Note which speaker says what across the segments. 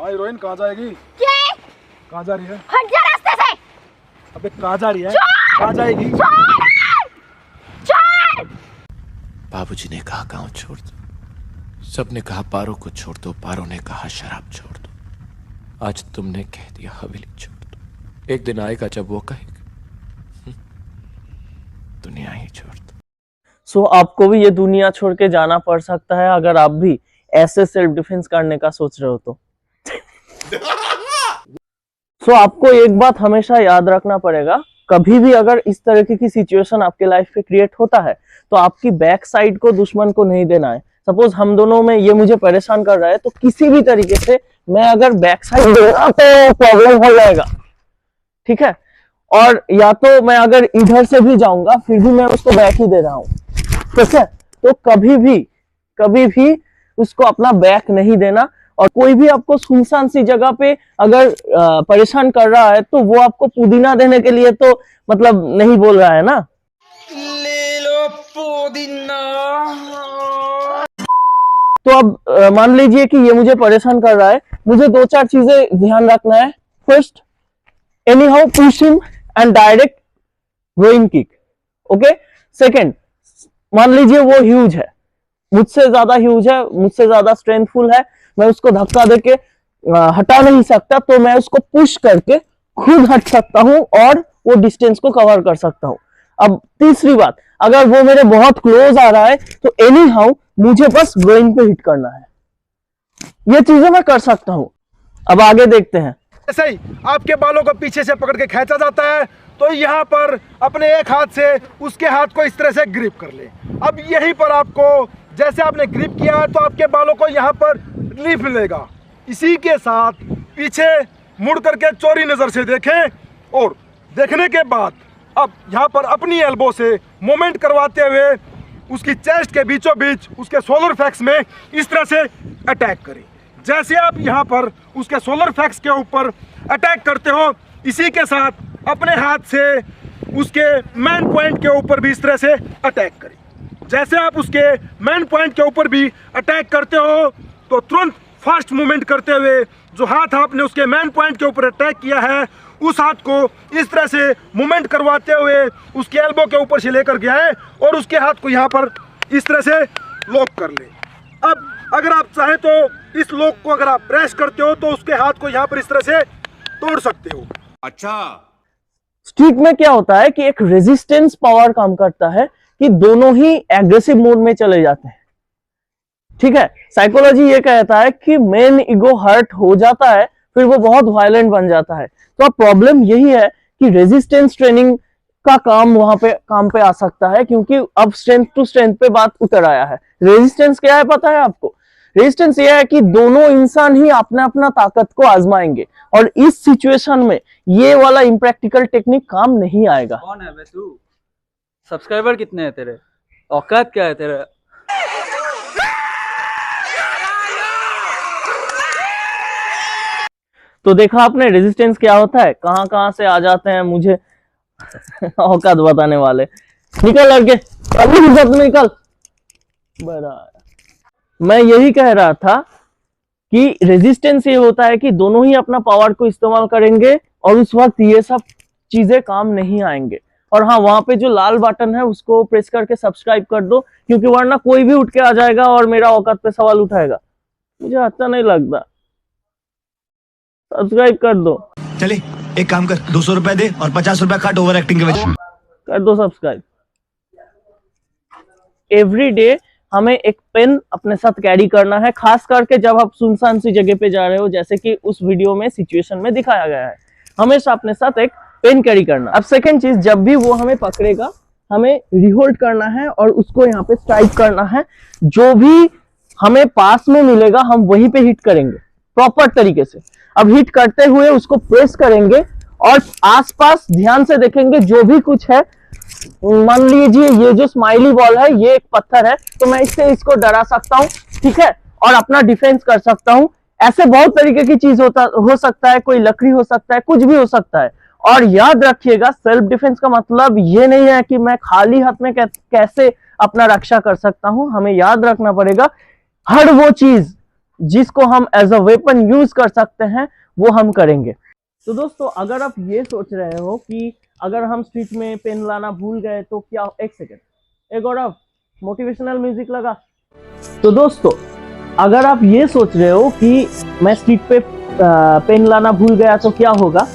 Speaker 1: हाँ हीरोइन, कहाँ जाएगी?
Speaker 2: क्या?
Speaker 1: कहाँ जा रही है?
Speaker 2: हट जा रास्ते से।
Speaker 1: अबे कहाँ जा रही है? कहाँ जाएगी?
Speaker 2: छोड़।
Speaker 3: बाबूजी ने कहा गांव छोड़ दो, सबने कहा पारो को छोड़ दो, पारो ने कहा शराब छोड़ दो, आज तुमने कह दिया हवेली छोड़ दो। एक दिन आएगा जब वो कहेगा दुनिया ही छोड़ दो।
Speaker 4: सो आपको भी ये दुनिया छोड़ के जाना पड़ सकता है अगर आप भी ऐसे सेल्फ डिफेंस करने का सोच रहे हो तो। सो आपको एक बात हमेशा याद रखना पड़ेगा, कभी भी अगर इस तरीके की सिचुएशन आपके लाइफ पे क्रिएट होता है तो आपकी बैक साइड को दुश्मन को नहीं देना है। सपोज हम दोनों में ये मुझे परेशान कर रहा है तो किसी भी तरीके से मैं अगर बैक साइड दूंगा तो प्रॉब्लम हो जाएगा, ठीक है। और या तो मैं अगर इधर से भी जाऊंगा फिर भी मैं उसको बैक ही दे रहा हूं, ठीक है। तो कभी भी उसको अपना बैक नहीं देना। और कोई भी आपको सुनसान सी जगह पे अगर परेशान कर रहा है तो वो आपको पुदीना देने के लिए तो मतलब नहीं बोल रहा है ना।
Speaker 5: ले लो पुदीना।
Speaker 4: तो अब मान लीजिए कि ये मुझे परेशान कर रहा है, मुझे 2-4 चीजें ध्यान रखना है। First, any how push him and direct going kick, okay. Second, मान लीजिए वो ह्यूज है, मुझसे ज्यादा ह्यूज है, मुझसे ज्यादा स्ट्रेंथफुल है, मैं उसको धक्का देके हटा नहीं सकता, तो मैं उसको पुश करके खुद हट सकता हूं और वो डिस्टेंस को कवर कर सकता हूं। अब तीसरी बात, अगर वो मेरे बहुत क्लोज आ रहा है तो एनी हाउ मुझे बस ग्रोइंग पे हिट करना है। ये चीजें मैं कर सकता हूं। अब आगे देखते हैं।
Speaker 1: ऐसे ही आपके बालों को पीछे से पकड़ के खींचा जाता है तो यहाँ पर अपने एक हाथ से उसके हाथ को इस तरह से ग्रिप कर ले। अब यहीं पर आपको जैसे आपने ग्रिप किया है तो आपके बालों को यहाँ पर रिलीफ मिलेगा। इसी के साथ पीछे मुड़ करके चोरी नजर से देखें और देखने के बाद अब यहाँ पर अपनी एल्बो से मोमेंट करवाते हुए उसकी चेस्ट के बीचों बीच उसके सोलर फ्लेक्स में इस तरह से अटैक करें। जैसे आप यहाँ पर उसके सोलर फ्लेक्स के ऊपर अटैक करते हो, इसी के साथ अपने हाथ से उसके मेन पॉइंट के ऊपर भी इस तरह से अटैक करें। जैसे आप उसके मेन पॉइंट के ऊपर भी अटैक करते हो तो तुरंत फास्ट मूवमेंट करते हुए जो हाथ आपने उसके मेन पॉइंट के ऊपर अटैक किया है उस हाथ को इस तरह से मूवमेंट करवाते हुए उसके एल्बो के ऊपर से लेकर गया है और उसके हाथ को यहाँ पर इस तरह से लॉक कर ले। अब अगर आप चाहें तो इस लॉक को अगर आप प्रेस करते हो तो उसके हाथ को यहाँ पर इस तरह से तोड़ सकते हो।
Speaker 5: अच्छा,
Speaker 4: स्ट्रीक में क्या होता है कि एक रेजिस्टेंस पावर काम करता है कि दोनों ही एग्रेसिव मोड में चले जाते हैं, ठीक है। साइकोलॉजी ये कहता है कि मेन ईगो हर्ट हो जाता है फिर वो बहुत वायलेंट बन जाता है। तो अब प्रॉब्लम यही है कि रेजिस्टेंस ट्रेनिंग का काम पे आ सकता है, क्योंकि अब स्ट्रेंथ टू स्ट्रेंथ पे बात उतर आया है। रेजिस्टेंस क्या है पता है आपको? रेजिस्टेंस ये है कि दोनों इंसान ही अपना अपना ताकत को आजमाएंगे और इस सिचुएशन में ये वाला इम्प्रैक्टिकल टेक्निक काम नहीं आएगा।
Speaker 6: कौन है बे तू? सब्सक्राइबर कितने हैं तेरे? औकात क्या है तेरा?
Speaker 4: तो देखा आपने रेजिस्टेंस क्या होता है, कहां कहां से आ जाते हैं मुझे औकात बताने वाले। निकल लड़के, अभी निकल। बड़ा मैं यही कह रहा था कि रेजिस्टेंस ये होता है कि दोनों ही अपना पावर को इस्तेमाल करेंगे और उस वक्त ये सब चीजें काम नहीं आएंगे। और हाँ, वहां पे जो लाल बटन है उसको प्रेस करके सब्सक्राइब कर दो, क्योंकि वरना कोई भी उठ के आ जाएगा और मेरा औकात पे सवाल उठाएगा, मुझे अच्छा नहीं लगता। सब्सक्राइब कर दो।
Speaker 7: चले एक काम कर, 200 रुपए दे और 50 रुपए काट ओवर एक्टिंग के वजह।
Speaker 4: कर दो सब्सक्राइब। एवरी डे हमें एक पेन अपने साथ कैरी करना है, खास करके जब आप सुनसान सी जगह पे जा रहे हो, जैसे कि उस वीडियो में सिचुएशन में दिखाया गया है। हमेशा अपने साथ एक पेन कैरी करना। अब सेकंड चीज, जब भी वो हमें पकड़ेगा हमें रिहोल्ड करना है और उसको यहाँ पे स्ट्राइक करना है। जो भी हमें पास में मिलेगा हम वहीं पे हिट करेंगे प्रॉपर तरीके से। अब हिट करते हुए उसको प्रेस करेंगे और आसपास ध्यान से देखेंगे जो भी कुछ है। मान लीजिए ये जो स्माइली बॉल है ये एक पत्थर है, तो मैं इससे इसको डरा सकता हूँ, ठीक है, और अपना डिफेंस कर सकता हूँ। ऐसे बहुत तरीके की चीज हो सकता है, कोई लकड़ी हो सकता है, कुछ भी हो सकता है। और याद रखिएगा, सेल्फ डिफेंस का मतलब ये नहीं है कि मैं खाली हाथ में कैसे अपना रक्षा कर सकता हूं। हमें याद रखना पड़ेगा हर वो चीज जिसको हम एज अ वेपन यूज कर सकते हैं वो हम करेंगे। तो दोस्तों अगर आप ये सोच रहे हो कि अगर हम स्ट्रीट में पेन लाना भूल गए तो क्या, एक सेकेंड, एक और मोटिवेशनल म्यूजिक लगा। तो दोस्तों अगर आप ये सोच रहे हो कि मैं स्ट्रीट पे पेन लाना भूल गया तो क्या होगा,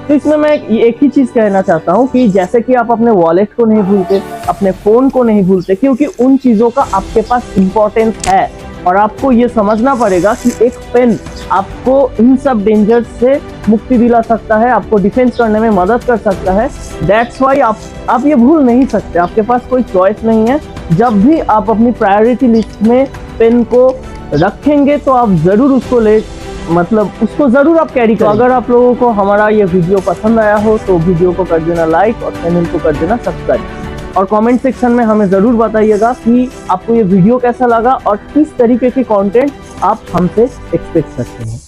Speaker 4: तो इसमें मैं एक ही चीज कहना चाहता हूँ कि जैसे कि आप अपने वॉलेट को नहीं भूलते, अपने फोन को नहीं भूलते, क्योंकि उन चीजों का आपके पास इंपॉर्टेंस है और आपको ये समझना पड़ेगा कि एक पेन आपको इन सब डेंजर से मुक्ति दिला सकता है, आपको डिफेंस करने में मदद कर सकता है। दैट्स वाई आप ये भूल नहीं सकते, आपके पास कोई चॉइस नहीं है। जब भी आप अपनी प्रायोरिटी लिस्ट में पेन को रखेंगे तो आप जरूर उसको उसको जरूर आप कैरी करें। तो अगर आप लोगों को हमारा ये वीडियो पसंद आया हो तो वीडियो को कर देना लाइक और चैनल को कर देना सब्सक्राइब और कमेंट सेक्शन में हमें जरूर बताइएगा कि आपको ये वीडियो कैसा लगा और किस तरीके की कंटेंट आप हमसे एक्सपेक्ट करते हैं।